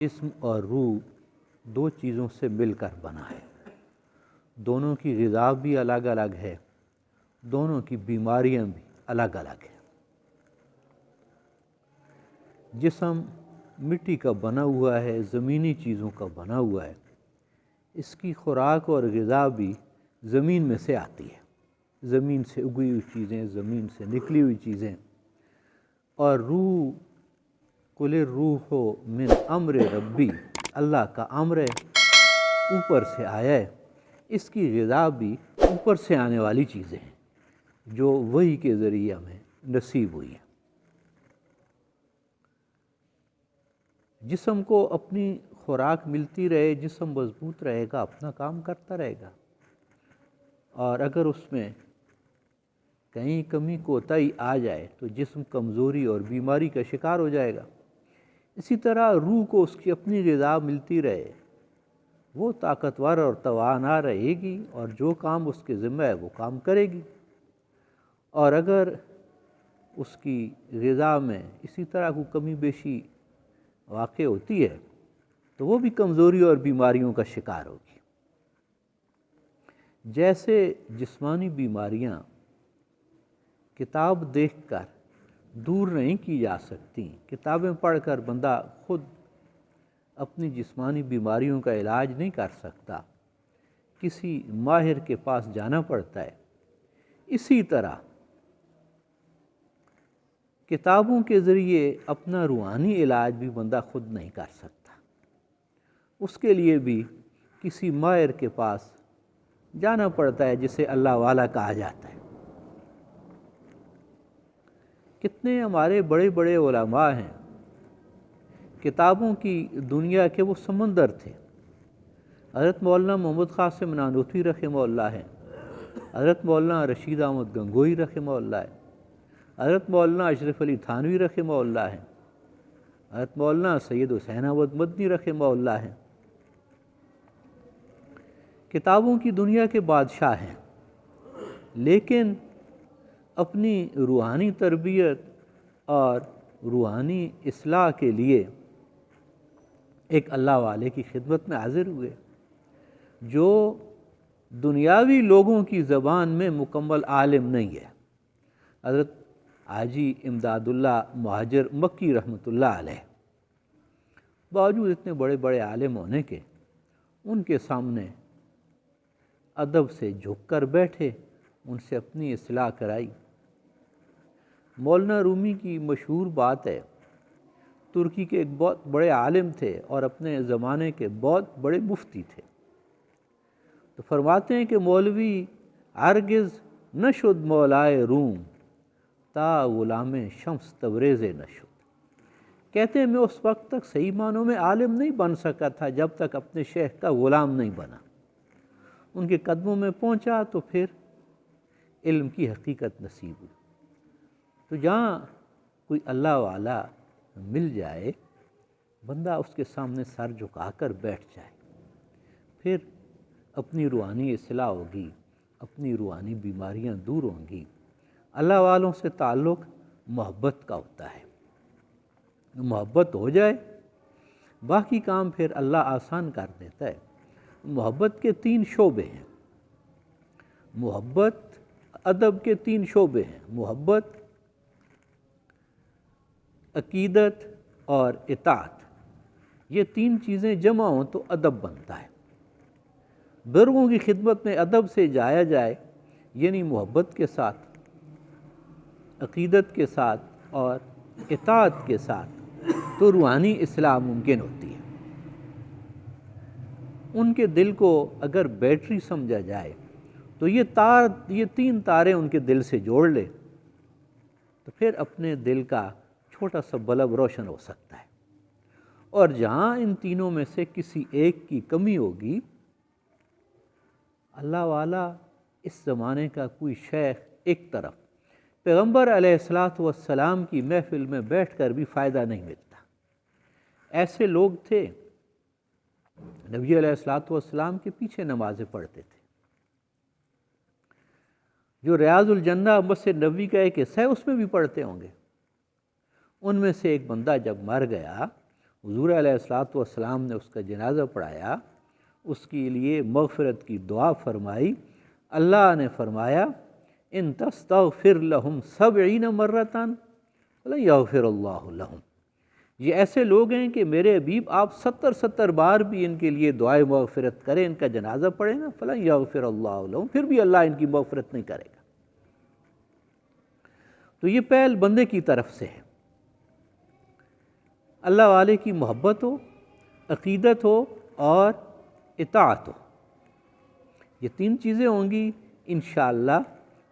جسم اور روح دو چیزوں سے مل کر بنا ہے، دونوں کی غذا بھی الگ الگ ہے، دونوں کی بیماریاں بھی الگ الگ ہیں۔ جسم مٹی کا بنا ہوا ہے، زمینی چیزوں کا بنا ہوا ہے، اس کی خوراک اور غذا بھی زمین میں سے آتی ہے، زمین سے اگی ہوئی چیزیں، زمین سے نکلی ہوئی چیزیں۔ اور روح قل الروح من امر ربی، اللہ کا امر ہے، اوپر سے آیا ہے، اس کی غذا بھی اوپر سے آنے والی چیزیں ہیں جو وحی کے ذریعے ہمیں نصیب ہوئی ہیں۔ جسم کو اپنی خوراک ملتی رہے، جسم مضبوط رہے گا، اپنا کام کرتا رہے گا، اور اگر اس میں کہیں کمی کوتاہی آ جائے تو جسم کمزوری اور بیماری کا شکار ہو جائے گا۔ اسی طرح روح کو اس کی اپنی غذا ملتی رہے، وہ طاقتور اور توانا رہے گی اور جو کام اس کے ذمہ ہے وہ کام کرے گی۔ اور اگر اس کی غذا میں اسی طرح کو کمی بیشی واقع ہوتی ہے تو وہ بھی کمزوری اور بیماریوں کا شکار ہوگی۔ جیسے جسمانی بیماریاں کتاب دیکھ کر دور نہیں کی جا سکتی، کتابیں پڑھ کر بندہ خود اپنی جسمانی بیماریوں کا علاج نہیں کر سکتا، کسی ماہر کے پاس جانا پڑتا ہے، اسی طرح کتابوں کے ذریعے اپنا روحانی علاج بھی بندہ خود نہیں کر سکتا، اس کے لیے بھی کسی ماہر کے پاس جانا پڑتا ہے جسے اللہ والا کہا جاتا ہے۔ کتنے ہمارے بڑے بڑے علماء ہیں، کتابوں کی دنیا کے وہ سمندر تھے۔ حضرت مولانا محمد قاسم نانوتوی رحمہ اللہ ہے، حضرت مولانا رشید احمد گنگوئی رحمہ اللہ ہے، حضرت مولانا اشرف علی تھانوی رحمہ اللہ ہے، حضرت مولانا سید حسین احمد مدنی رحمہ اللہ ہے۔ کتابوں کی دنیا کے بادشاہ ہیں، لیکن اپنی روحانی تربیت اور روحانی اصلاح کے لیے ایک اللہ والے کی خدمت میں حاضر ہوئے جو دنیاوی لوگوں کی زبان میں مکمل عالم نہیں ہے۔ حضرت حاجی امداد اللہ مہاجر مکی رحمۃ اللہ علیہ باوجود اتنے بڑے بڑے عالم ہونے کے ان کے سامنے ادب سے جھک کر بیٹھے، ان سے اپنی اصلاح کرائی۔ مولانا رومی کی مشہور بات ہے، ترکی کے ایک بہت بڑے عالم تھے اور اپنے زمانے کے بہت بڑے مفتی تھے، تو فرماتے ہیں کہ مولوی ہرگز نشد مولائے روم تا غلام شمس تبریز نشد۔ کہتے ہیں میں اس وقت تک صحیح معنوں میں عالم نہیں بن سکا تھا جب تک اپنے شیخ کا غلام نہیں بنا، ان کے قدموں میں پہنچا تو پھر علم کی حقیقت نصیب ہوئی۔ تو جہاں کوئی اللہ والا مل جائے، بندہ اس کے سامنے سر جھکا کر بیٹھ جائے، پھر اپنی روحانی اصلاح ہوگی، اپنی روحانی بیماریاں دور ہوں گی۔ اللہ والوں سے تعلق محبت کا ہوتا ہے، محبت ہو جائے باقی کام پھر اللہ آسان کر دیتا ہے۔ محبت کے 3 شعبے ہیں، محبت ادب کے 3 شعبے ہیں، محبت، عقیدت اور اطاعت۔ یہ 3 چیزیں جمع ہوں تو ادب بنتا ہے۔ بزرگوں کی خدمت میں ادب سے جایا جائے، یعنی محبت کے ساتھ، عقیدت کے ساتھ اور اطاعت کے ساتھ، تو روحانی اصلاح ممکن ہوتی ہے۔ ان کے دل کو اگر بیٹری سمجھا جائے تو یہ 3 تارے ان کے دل سے جوڑ لے تو پھر اپنے دل کا چھوٹا سا بلب روشن ہو سکتا ہے، اور جہاں ان تینوں میں سے کسی ایک کی کمی ہوگی، اللہ والا اس زمانے کا کوئی شیخ ایک طرف، پیغمبر علیہ السلام کی محفل میں بیٹھ کر بھی فائدہ نہیں ملتا۔ ایسے لوگ تھے، نبی علیہ السلام کے پیچھے نمازیں پڑھتے تھے، جو ریاض الجنہ مسجد نبوی کا ایک حصہ ہے اس میں بھی پڑھتے ہوں گے۔ ان میں سے ایک بندہ جب مر گیا، حضور علیہ الصلوۃ والسلام نے اس کا جنازہ پڑھایا، اس کے لیے مغفرت کی دعا فرمائی۔ اللہ نے فرمایا ان تستغفر لہم 70 مرتان فلن یغفر اللہ لہم، یہ ایسے لوگ ہیں کہ میرے حبیب آپ 70 بار بھی ان کے لیے دعائے مغفرت کریں، ان کا جنازہ پڑھیں نا، فلن یغفر اللہ لہم، پھر بھی اللہ ان کی مغفرت نہیں کرے گا۔ تو یہ پہل بندے کی طرف سے ہے، اللہ والے کی محبت ہو، عقیدت ہو اور اطاعت ہو، یہ 3 چیزیں ہوں گی، انشاءاللہ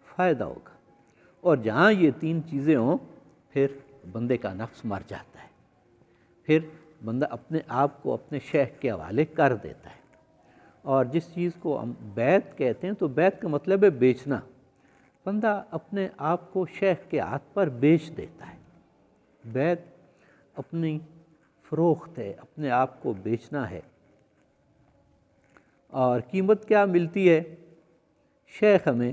فائدہ ہوگا۔ اور جہاں یہ 3 چیزیں ہوں پھر بندے کا نفس مر جاتا ہے، پھر بندہ اپنے آپ کو اپنے شیخ کے حوالے کر دیتا ہے۔ اور جس چیز کو ہم بیعت کہتے ہیں، تو بیعت کا مطلب ہے بیچنا، بندہ اپنے آپ کو شیخ کے ہاتھ پر بیچ دیتا ہے۔ بیعت اپنی فروخت ہے، اپنے آپ کو بیچنا ہے۔ اور قیمت کیا ملتی ہے؟ شیخ ہمیں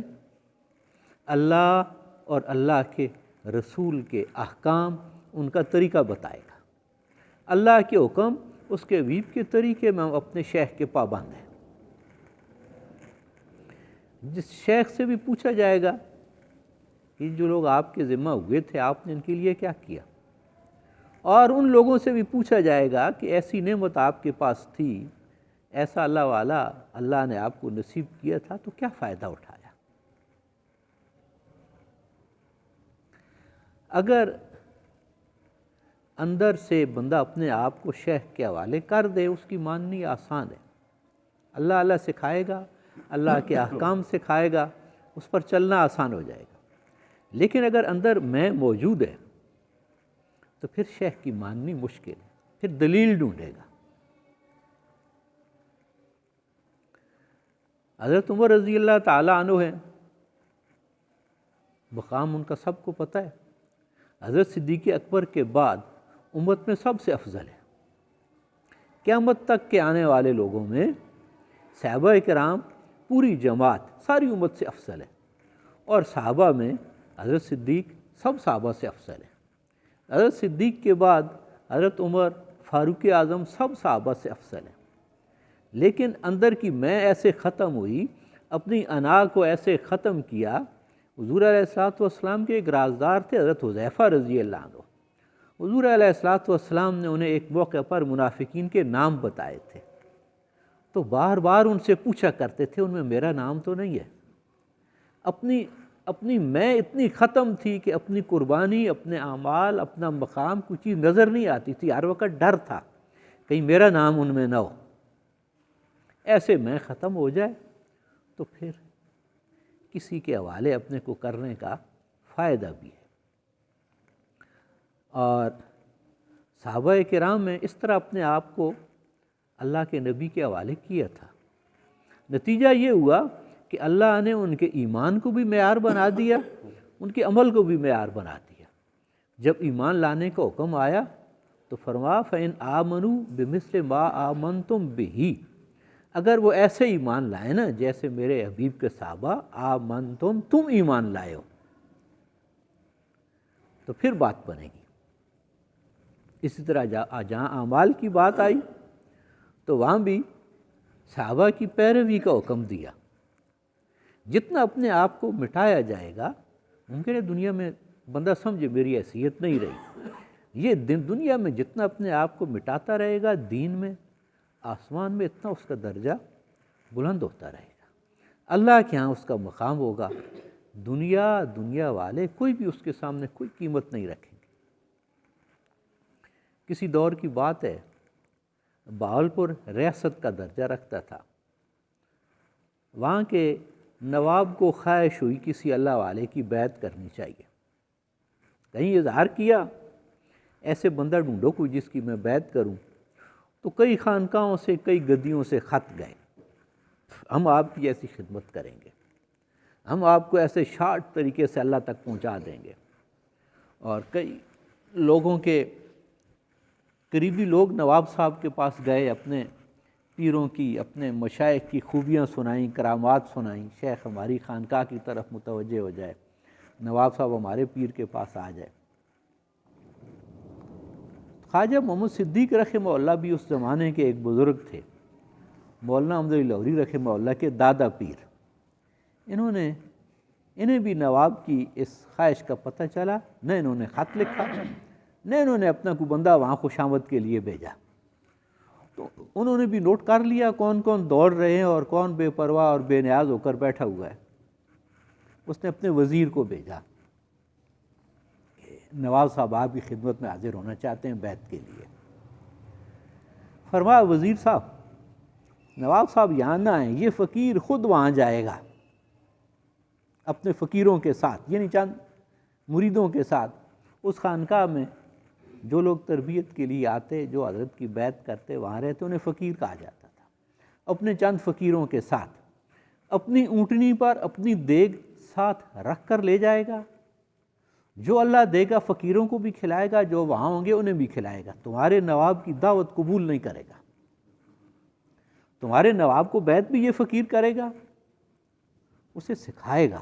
اللہ اور اللہ کے رسول کے احکام، ان کا طریقہ بتائے گا۔ اللہ کے حکم، اس کے حبیب کے طریقے میں ہم اپنے شیخ کے پابند ہیں۔ جس شیخ سے بھی پوچھا جائے گا کہ جو لوگ آپ کے ذمہ ہوئے تھے آپ نے ان کے لیے کیا کیا، اور ان لوگوں سے بھی پوچھا جائے گا کہ ایسی نعمت آپ کے پاس تھی، ایسا اللہ والا اللہ نے آپ کو نصیب کیا تھا، تو کیا فائدہ اٹھایا۔ اگر اندر سے بندہ اپنے آپ کو شیخ کے حوالے کر دے، اس کی ماننی آسان ہے، اللہ اللہ سکھائے گا، اللہ کے احکام سکھائے گا، اس پر چلنا آسان ہو جائے گا۔ لیکن اگر اندر میں موجود ہے تو پھر شیخ کی ماننی مشکل ہے، پھر دلیل ڈھونڈے گا۔ حضرت عمر رضی اللہ تعالیٰ عنہ ہیں، مقام ان کا سب کو پتہ ہے، حضرت صدیق اکبر کے بعد امت میں سب سے افضل ہے۔ قیامت تک کے آنے والے لوگوں میں صحابہ کرام پوری جماعت ساری امت سے افضل ہے، اور صحابہ میں حضرت صدیق سب صحابہ سے افضل ہے۔ حضرت صدیق کے بعد حضرت عمر، فاروق اعظم سب صحابہ سے افضل ہیں۔ لیکن اندر کی میں ایسے ختم ہوئی، اپنی انا کو ایسے ختم کیا۔ حضور علیہ الصلوۃ والسلام کے ایک رازدار تھے حضرت حذیفہ رضی اللہ عنہ، حضور علیہ الصلوۃ والسلام نے انہیں ایک موقع پر منافقین کے نام بتائے تھے، تو بار بار ان سے پوچھا کرتے تھے ان میں میرا نام تو نہیں ہے۔ اپنی میں اتنی ختم تھی کہ اپنی قربانی، اپنے اعمال، اپنا مقام کوئی چیز نظر نہیں آتی تھی، ہر وقت ڈر تھا کہیں میرا نام ان میں نہ ہو۔ ایسے میں ختم ہو جائے تو پھر کسی کے حوالے اپنے کو کرنے کا فائدہ بھی ہے۔ اور صحابہ کرام میں اس طرح اپنے آپ کو اللہ کے نبی کے حوالے کیا تھا، نتیجہ یہ ہوا کہ اللہ نے ان کے ایمان کو بھی معیار بنا دیا، ان کے عمل کو بھی معیار بنا دیا۔ جب ایمان لانے کا حکم آیا تو فرمایا فَإِنْ آمَنُوا بِمِثْلِ مَا آمَنْتُمْ بِهِ، اگر وہ ایسے ایمان لائے نا جیسے میرے حبیب کے صحابہ آمنتم، تم ایمان لائے ہو، تو پھر بات بنے گی۔ اسی طرح جہاں اعمال کی بات آئی تو وہاں بھی صحابہ کی پیروی کا حکم دیا۔ جتنا اپنے آپ کو مٹایا جائے گا، ممکن ہے دنیا میں بندہ سمجھے میری حیثیت نہیں رہی، یہ دنیا میں جتنا اپنے آپ کو مٹاتا رہے گا، دین میں، آسمان میں اتنا اس کا درجہ بلند ہوتا رہے گا، اللہ کے ہاں اس کا مقام ہوگا۔ دنیا والے کوئی بھی اس کے سامنے کوئی قیمت نہیں رکھیں گے۔ کسی دور کی بات ہے، بہاولپور ریاست کا درجہ رکھتا تھا، وہاں کے نواب کو خواہش ہوئی کسی اللہ والے کی بیعت کرنی چاہیے، کہیں اظہار کیا ایسے بندہ ڈھونڈو کوئی جس کی میں بیعت کروں، تو کئی خانقاہوں سے، کئی گدیوں سے خط گئے، ہم آپ کی ایسی خدمت کریں گے، ہم آپ کو ایسے شارٹ طریقے سے اللہ تک پہنچا دیں گے۔ اور کئی لوگوں کے قریبی لوگ نواب صاحب کے پاس گئے، اپنے پیروں کی، اپنے مشائخ کی خوبیاں سنائیں، کرامات سنائیں، شیخ ہماری خانقاہ کی طرف متوجہ ہو جائے، نواب صاحب ہمارے پیر کے پاس آ جائے۔ خواجہ محمد صدیق رحمہ اللہ بھی اس زمانے کے ایک بزرگ تھے، مولانا احمد علی لاہوری رحمہ اللہ کے دادا پیر۔ انہیں بھی نواب کی اس خواہش کا پتہ چلا، نہ انہوں نے خط لکھا، نہ انہوں نے اپنا کوئی بندہ وہاں خوشامد کے لیے بھیجا۔ تو انہوں نے بھی نوٹ کر لیا کون کون دوڑ رہے ہیں اور کون بے پرواہ اور بے نیاز ہو کر بیٹھا ہوا ہے۔ اس نے اپنے وزیر کو بھیجا کہ نواب صاحب آپ کی خدمت میں حاضر ہونا چاہتے ہیں بیعت کے لیے۔ فرمایا وزیر صاحب، نواب صاحب یہاں نہ آئیں، یہ فقیر خود وہاں جائے گا اپنے فقیروں کے ساتھ، یعنی چند مریدوں کے ساتھ۔ اس خانقاہ میں جو لوگ تربیت کے لیے آتے، جو حضرت کی بیعت کرتے، وہاں رہتے، انہیں فقیر کہا جاتا تھا۔ اپنے چند فقیروں کے ساتھ اپنی اونٹنی پر اپنی دیگ ساتھ رکھ کر لے جائے گا، جو اللہ دے گا فقیروں کو بھی کھلائے گا، جو وہاں ہوں گے انہیں بھی کھلائے گا۔ تمہارے نواب کی دعوت قبول نہیں کرے گا، تمہارے نواب کو بیعت بھی یہ فقیر کرے گا، اسے سکھائے گا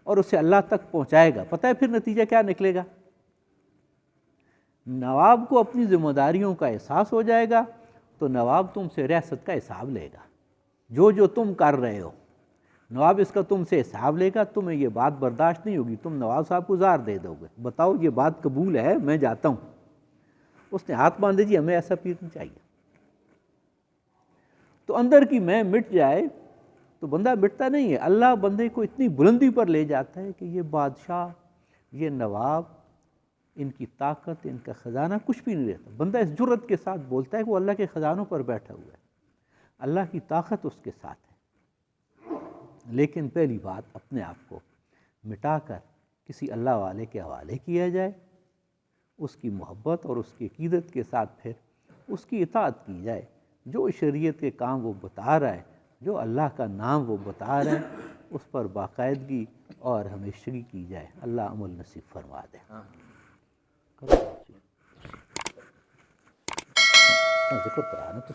اور اسے اللہ تک پہنچائے گا۔ پتہ ہے پھر نتیجہ کیا نکلے گا؟ نواب کو اپنی ذمہ داریوں کا احساس ہو جائے گا تو نواب تم سے ریاست کا حساب لے گا، جو تم کر رہے ہو نواب اس کا تم سے حساب لے گا۔ تمہیں یہ بات برداشت نہیں ہوگی، تم نواب صاحب کو زار دے دو گے، بتاؤ یہ بات قبول ہے، میں جاتا ہوں۔ اس نے ہاتھ باندھے، جی ہمیں ایسا پیر نہیں چاہیے۔ تو اندر کی میں مٹ جائے تو بندہ مٹتا نہیں ہے، اللہ بندے کو اتنی بلندی پر لے جاتا ہے کہ یہ بادشاہ، یہ نواب، ان کی طاقت، ان کا خزانہ کچھ بھی نہیں رہتا۔ بندہ اس جرت کے ساتھ بولتا ہے کہ وہ اللہ کے خزانوں پر بیٹھا ہوا ہے، اللہ کی طاقت اس کے ساتھ ہے۔ لیکن پہلی بات اپنے آپ کو مٹا کر کسی اللہ والے کے حوالے کیا جائے، اس کی محبت اور اس کی عقیدت کے ساتھ پھر اس کی اطاعت کی جائے۔ جو شریعت کے کام وہ بتا رہا ہے، جو اللہ کا نام وہ بتا رہا ہے، اس پر باقاعدگی اور ہمیشگی کی جائے۔ اللہ عمل نصیب فرما دے۔ ذکر کرانا تو